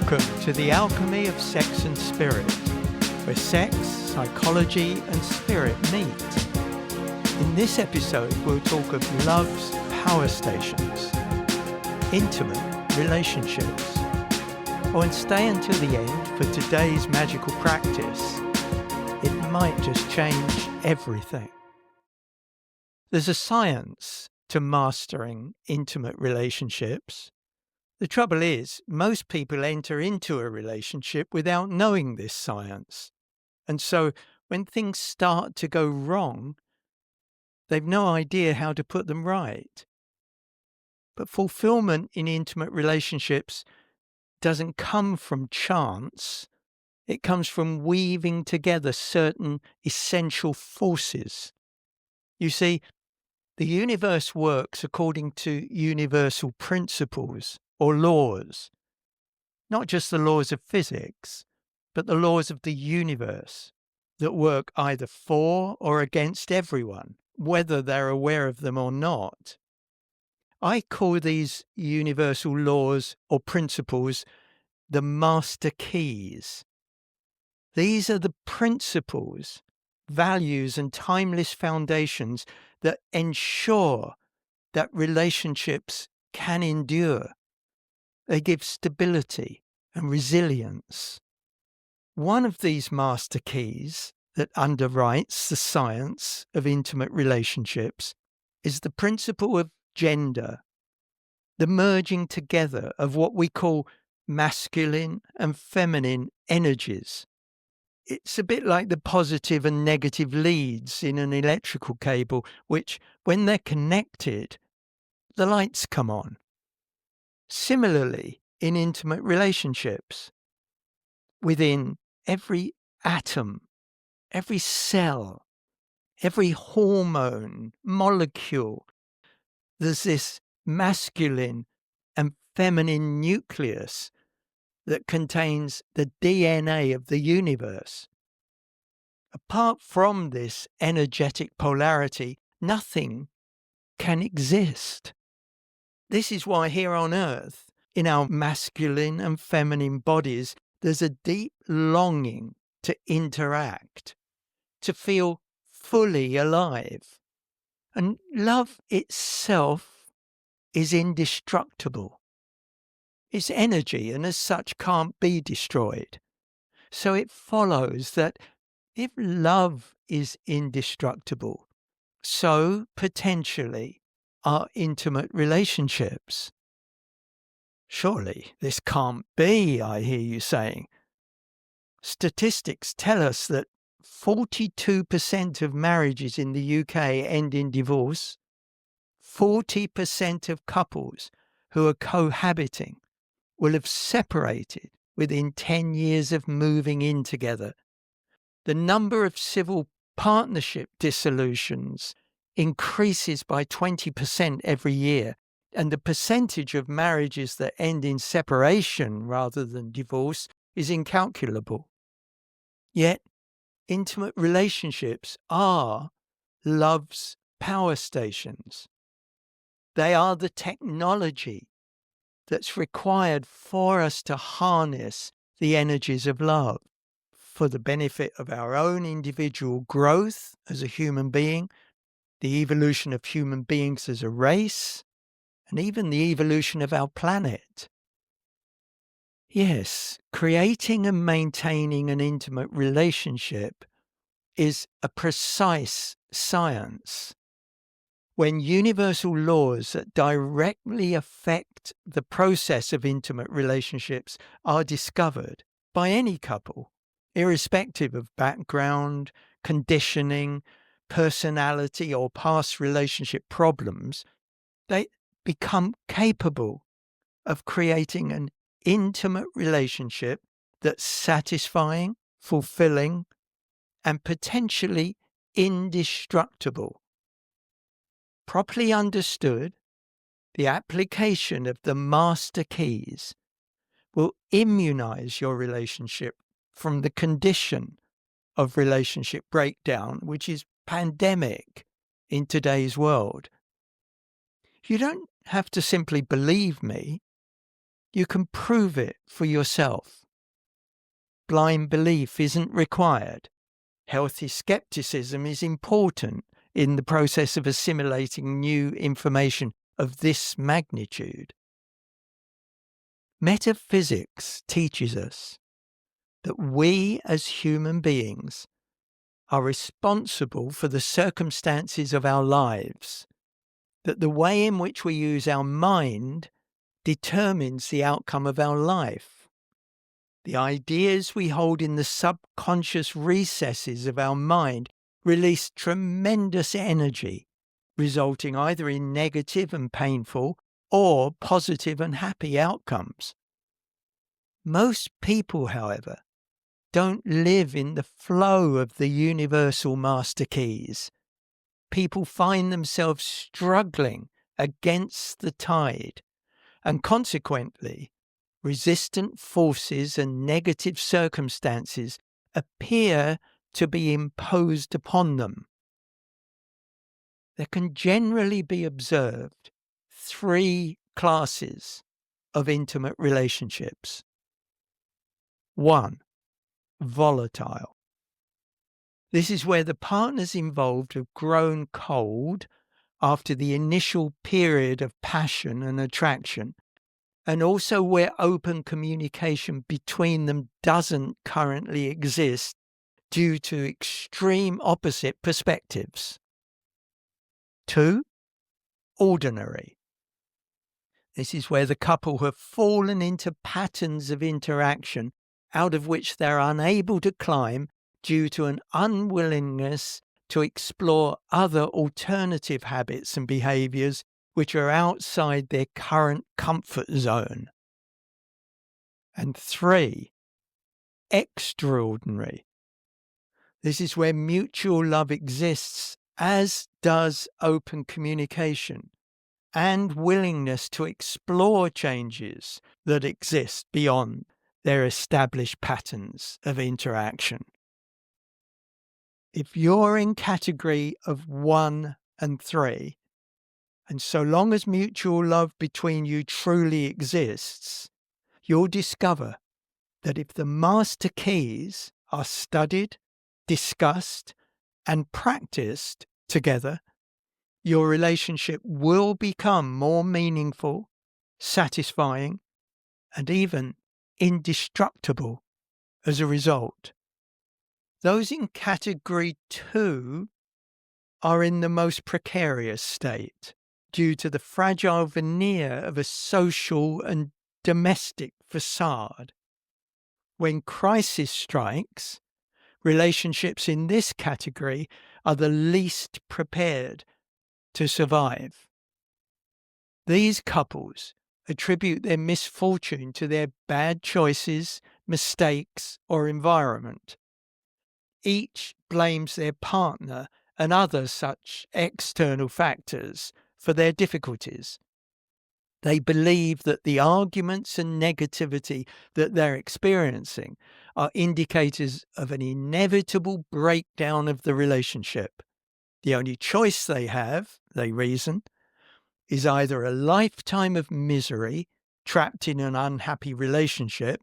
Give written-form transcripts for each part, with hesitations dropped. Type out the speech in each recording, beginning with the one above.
Welcome to the Alchemy of Sex and Spirit, where sex, psychology and spirit meet. In this episode, we'll talk of love's power stations, intimate relationships. Oh, and stay until the end for today's magical practice. It might just change everything. There's a science to mastering intimate relationships. The trouble is, most people enter into a relationship without knowing this science. And so when things start to go wrong, they've no idea how to put them right. But fulfillment in intimate relationships doesn't come from chance. It comes from weaving together certain essential forces. You see, the universe works according to universal principles or laws, not just the laws of physics, but the laws of the universe that work either for or against everyone, whether they're aware of them or not. I call these universal laws or principles the master keys. These are the principles, values, and timeless foundations that ensure that relationships can endure. They give stability and resilience. One of these master keys that underwrites the science of intimate relationships is the principle of gender, the merging together of what we call masculine and feminine energies. It's a bit like the positive and negative leads in an electrical cable, which, when they're connected, the lights come on. Similarly, in intimate relationships, within every atom, every cell, every hormone, molecule, there's this masculine and feminine nucleus that contains the DNA of the universe. Apart from this energetic polarity, nothing can exist. This is why here on Earth, in our masculine and feminine bodies, there's a deep longing to interact, to feel fully alive. And love itself is indestructible. It's energy and as such can't be destroyed. So it follows that if love is indestructible, so potentially are intimate relationships. Surely this can't be, I hear you saying. Statistics tell us that 42% of marriages in the UK end in divorce. 40% of couples who are cohabiting will have separated within 10 years of moving in together. The number of civil partnership dissolutions increases by 20% every year, and the percentage of marriages that end in separation rather than divorce is incalculable. Yet, intimate relationships are love's power stations. They are the technology that's required for us to harness the energies of love for the benefit of our own individual growth as a human being, the evolution of human beings as a race, and even the evolution of our planet. Yes, creating and maintaining an intimate relationship is a precise science. When universal laws that directly affect the process of intimate relationships are discovered by any couple, irrespective of background, conditioning, personality, or past relationship problems, they become capable of creating an intimate relationship that's satisfying, fulfilling, and potentially indestructible. Properly understood, the application of the master keys will immunize your relationship from the condition of relationship breakdown, which is pandemic in today's world. You don't have to simply believe me. You can prove it for yourself. Blind belief isn't required. Healthy skepticism is important in the process of assimilating new information of this magnitude. Metaphysics teaches us that we as human beings are responsible for the circumstances of our lives, that the way in which we use our mind determines the outcome of our life. The ideas we hold in the subconscious recesses of our mind release tremendous energy, resulting either in negative and painful or positive and happy outcomes. Most people, however, don't live in the flow of the universal master keys. People find themselves struggling against the tide, and consequently, resistant forces and negative circumstances appear to be imposed upon them. There can generally be observed 3 classes of intimate relationships. 1. Volatile. This is where the partners involved have grown cold after the initial period of passion and attraction, and also where open communication between them doesn't currently exist due to extreme opposite perspectives. 2. Ordinary. This is where the couple have fallen into patterns of interaction out of which they're unable to climb due to an unwillingness to explore other alternative habits and behaviors which are outside their current comfort zone. And 3. Extraordinary. This is where mutual love exists, as does open communication and willingness to explore changes that exist beyond their established patterns of interaction. If you're in category of 1 and 3, and so long as mutual love between you truly exists, you'll discover that if the master keys are studied, discussed, and practiced together, your relationship will become more meaningful, satisfying, and even indestructible as a result. Those in category 2 are in the most precarious state due to the fragile veneer of a social and domestic facade. When crisis strikes, relationships in this category are the least prepared to survive. These couples attribute their misfortune to their bad choices, mistakes, or environment. Each blames their partner and other such external factors for their difficulties. They believe that the arguments and negativity that they're experiencing are indicators of an inevitable breakdown of the relationship. The only choice they have, they reason, is either a lifetime of misery, trapped in an unhappy relationship,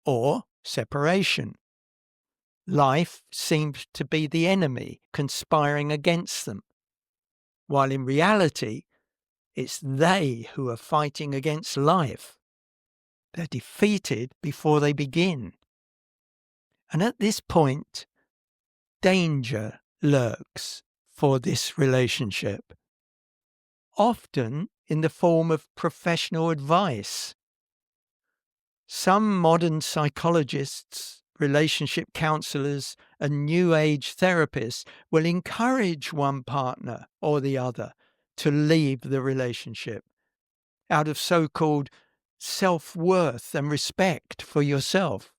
or separation. Life seems to be the enemy conspiring against them, while in reality, it's they who are fighting against life. They're defeated before they begin. And at this point, danger lurks for this relationship, often in the form of professional advice. Some modern psychologists, relationship counselors, and New Age therapists will encourage one partner or the other to leave the relationship out of so-called self-worth and respect for yourself.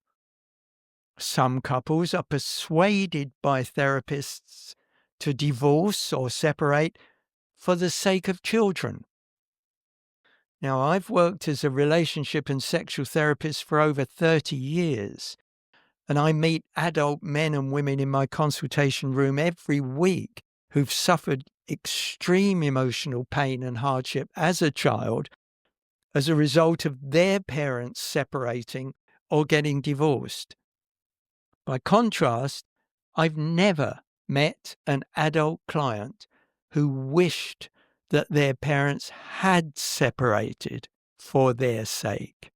Some couples are persuaded by therapists to divorce or separate for the sake of children. Now, I've worked as a relationship and sexual therapist for over 30 years, and I meet adult men and women in my consultation room every week who've suffered extreme emotional pain and hardship as a child as a result of their parents separating or getting divorced. By contrast, I've never met an adult client who wished that their parents had separated for their sake.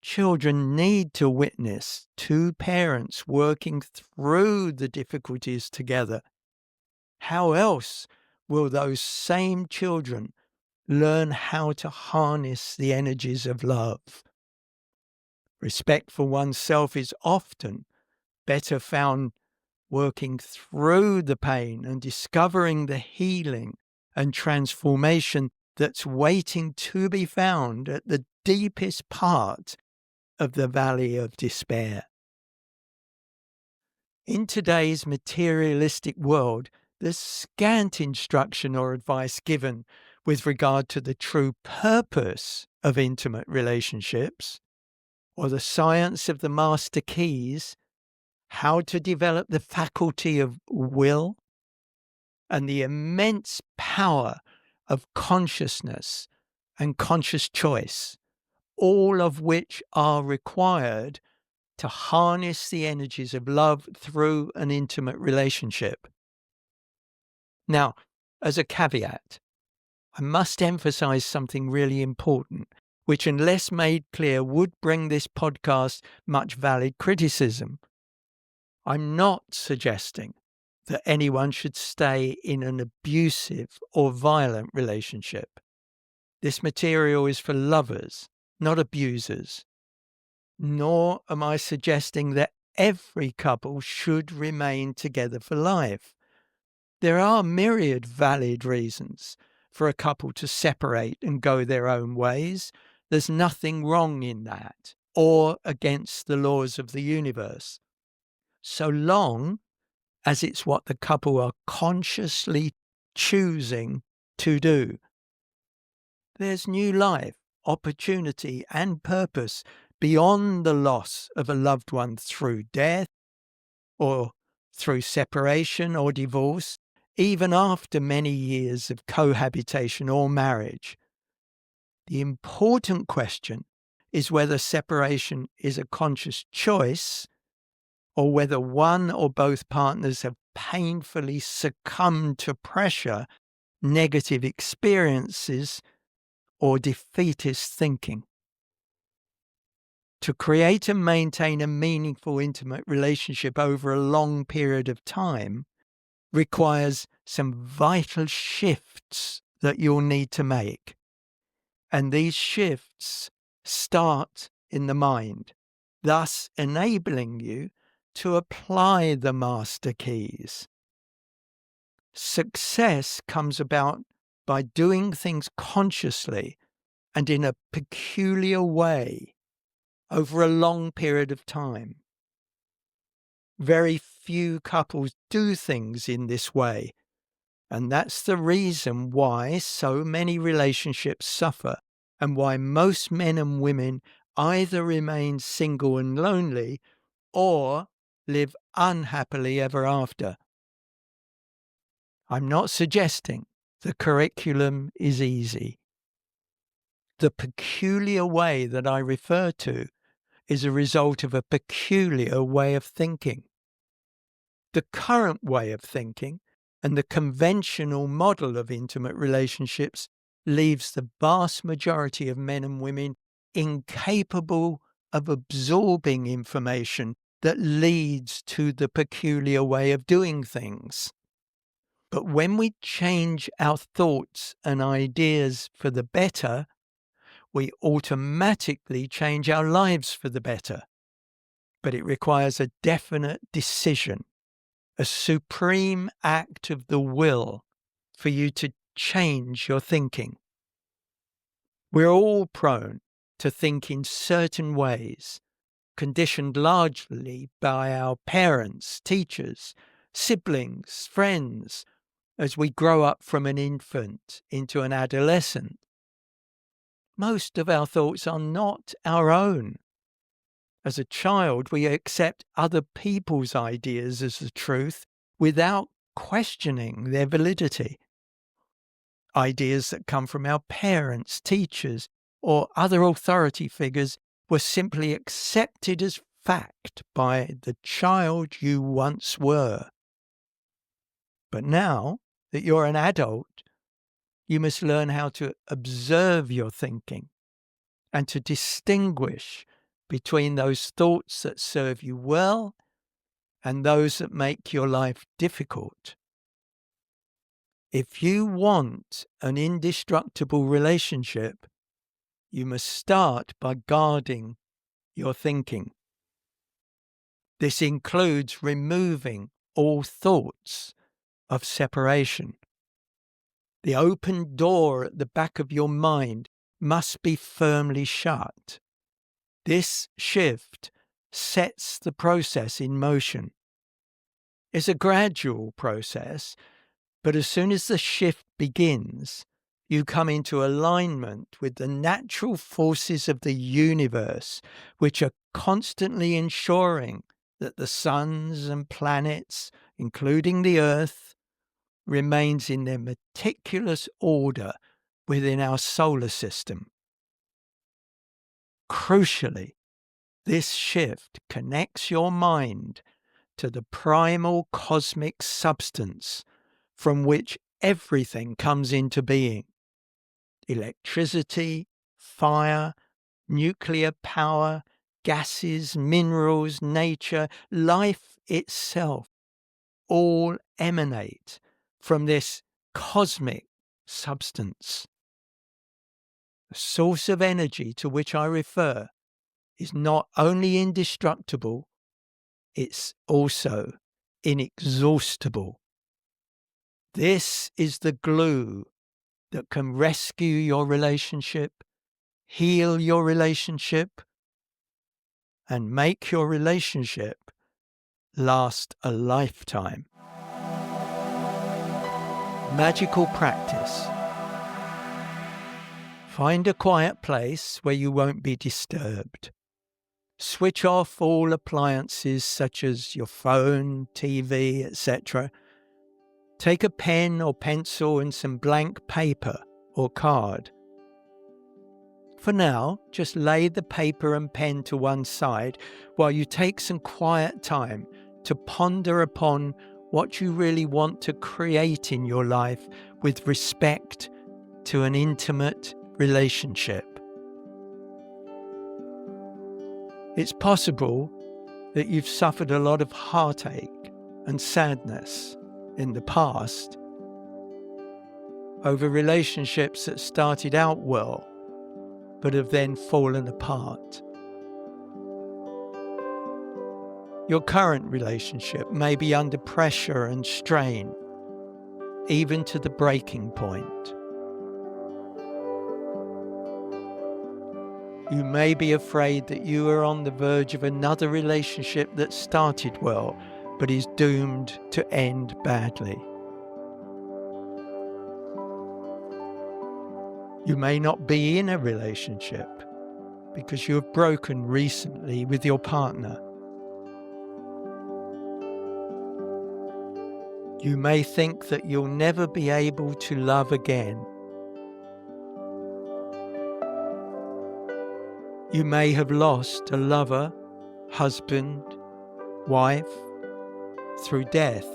Children need to witness two parents working through the difficulties together. How else will those same children learn how to harness the energies of love? Respect for oneself is often better found working through the pain and discovering the healing and transformation that's waiting to be found at the deepest part of the valley of despair. In today's materialistic world, there's scant instruction or advice given with regard to the true purpose of intimate relationships, or the science of the master keys, how to develop the faculty of will, and the immense power of consciousness and conscious choice, all of which are required to harness the energies of love through an intimate relationship. Now, as a caveat, I must emphasize something really important, which, unless made clear, would bring this podcast much valid criticism. I'm not suggesting that anyone should stay in an abusive or violent relationship. This material is for lovers, not abusers. Nor am I suggesting that every couple should remain together for life. There are myriad valid reasons for a couple to separate and go their own ways. There's nothing wrong in that or against the laws of the universe, so long as it's what the couple are consciously choosing to do. There's new life, opportunity, and purpose beyond the loss of a loved one through death or through separation or divorce, even after many years of cohabitation or marriage. The important question is whether separation is a conscious choice or whether one or both partners have painfully succumbed to pressure, negative experiences, or defeatist thinking. To create and maintain a meaningful, intimate relationship over a long period of time requires some vital shifts that you'll need to make. And these shifts start in the mind, thus enabling you to apply the master keys. Success comes about by doing things consciously and in a peculiar way over a long period of time. Very few couples do things in this way, and that's the reason why so many relationships suffer and why most men and women either remain single and lonely or live unhappily ever after. I'm not suggesting the curriculum is easy. The peculiar way that I refer to is a result of a peculiar way of thinking. The current way of thinking and the conventional model of intimate relationships leaves the vast majority of men and women incapable of absorbing information that leads to the peculiar way of doing things. But when we change our thoughts and ideas for the better, we automatically change our lives for the better. But it requires a definite decision, a supreme act of the will for you to change your thinking. We're all prone to think in certain ways, conditioned largely by our parents, teachers, siblings, friends, as we grow up from an infant into an adolescent. Most of our thoughts are not our own. As a child, we accept other people's ideas as the truth without questioning their validity. Ideas that come from our parents, teachers, or other authority figures were simply accepted as fact by the child you once were. But now that you're an adult, you must learn how to observe your thinking and to distinguish between those thoughts that serve you well and those that make your life difficult. If you want an indestructible relationship, you must start by guarding your thinking. This includes removing all thoughts of separation. The open door at the back of your mind must be firmly shut. This shift sets the process in motion. It's a gradual process, but as soon as the shift begins, you come into alignment with the natural forces of the universe, which are constantly ensuring that the suns and planets, including the Earth, remains in their meticulous order within our solar system. Crucially, this shift connects your mind to the primal cosmic substance from which everything comes into being. Electricity, fire, nuclear power, gases, minerals, nature, life itself, all emanate from this cosmic substance. The source of energy to which I refer is not only indestructible, it's also inexhaustible. This is the glue that can rescue your relationship, heal your relationship, and make your relationship last a lifetime. Magical practice. Find a quiet place where you won't be disturbed. Switch off all appliances such as your phone, TV, etc. Take a pen or pencil and some blank paper or card. For now, just lay the paper and pen to one side while you take some quiet time to ponder upon what you really want to create in your life with respect to an intimate relationship. It's possible that you've suffered a lot of heartache and sadness in the past over relationships that started out well but have then fallen apart. Your current relationship may be under pressure and strain, even to the breaking point. You may be afraid that you are on the verge of another relationship that started well, but is doomed to end badly. You may not be in a relationship because you have broken recently with your partner. You may think that you'll never be able to love again. You may have lost a lover, husband, wife through death,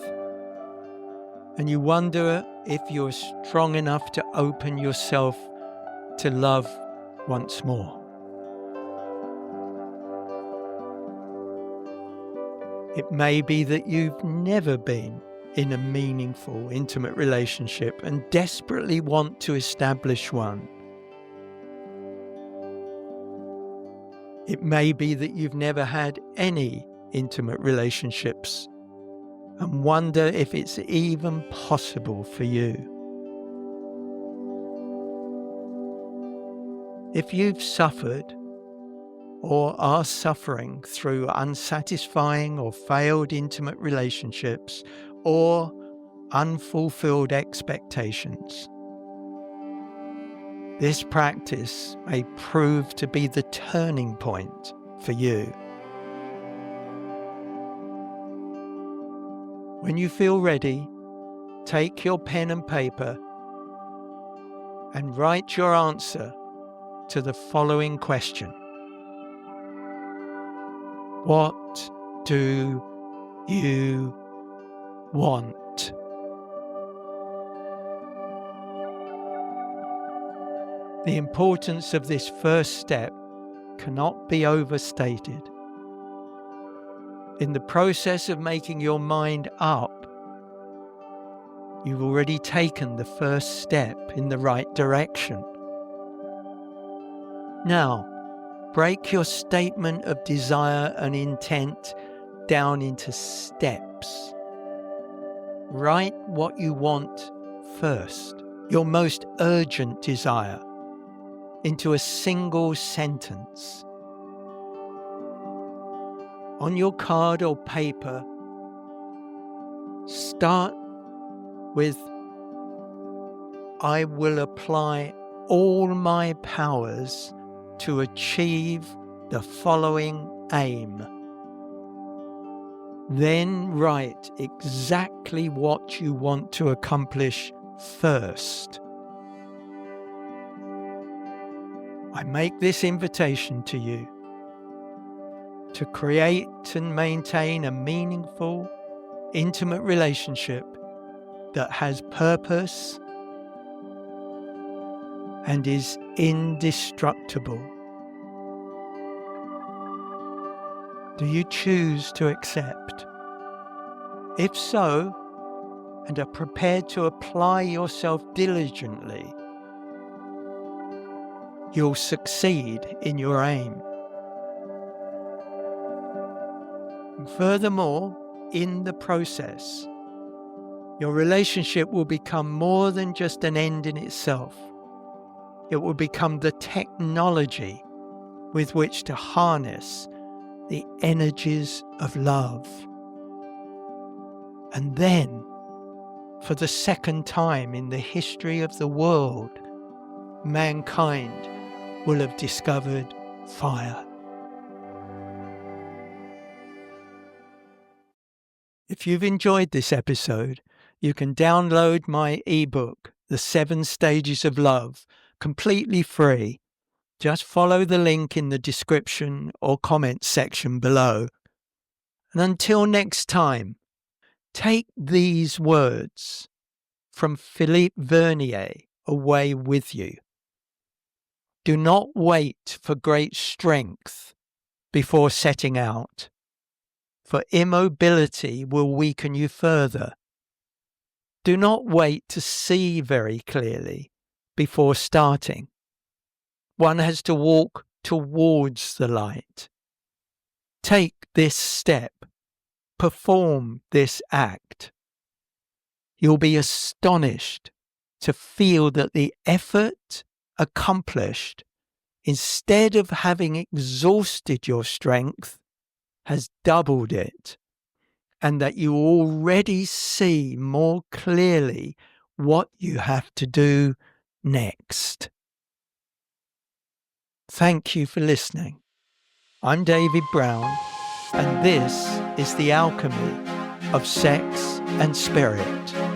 and you wonder if you're strong enough to open yourself to love once more. It may be that you've never been in a meaningful, intimate relationship and desperately want to establish one. It may be that you've never had any intimate relationships and wonder if it's even possible for you. If you've suffered or are suffering through unsatisfying or failed intimate relationships or unfulfilled expectations, this practice may prove to be the turning point for you. When you feel ready, take your pen and paper and write your answer to the following question. What do you want? The importance of this first step cannot be overstated. In the process of making your mind up, you've already taken the first step in the right direction. Now, break your statement of desire and intent down into steps. Write what you want first, your most urgent desire, into a single sentence. On your card or paper, start with, I will apply all my powers to achieve the following aim. Then write exactly what you want to accomplish first. I make this invitation to you to create and maintain a meaningful, intimate relationship that has purpose and is indestructible. Do you choose to accept? If so, and are prepared to apply yourself diligently, you'll succeed in your aim. And furthermore, in the process, your relationship will become more than just an end in itself. It will become the technology with which to harness the energies of love. And then, for the second time in the history of the world, mankind will have discovered fire. If you've enjoyed this episode, you can download my ebook, The 7 Stages of Love, completely free. Just follow the link in the description or comment section below. And until next time, take these words from Philippe Vernier away with you. Do not wait for great strength before setting out, for immobility will weaken you further. Do not wait to see very clearly before starting. One has to walk towards the light. Take this step. Perform this act. You'll be astonished to feel that the effort accomplished, instead of having exhausted your strength, has doubled it, and that you already see more clearly what you have to do next. Thank you for listening. I'm David Brown, and this is The Alchemy of Sex and Spirit.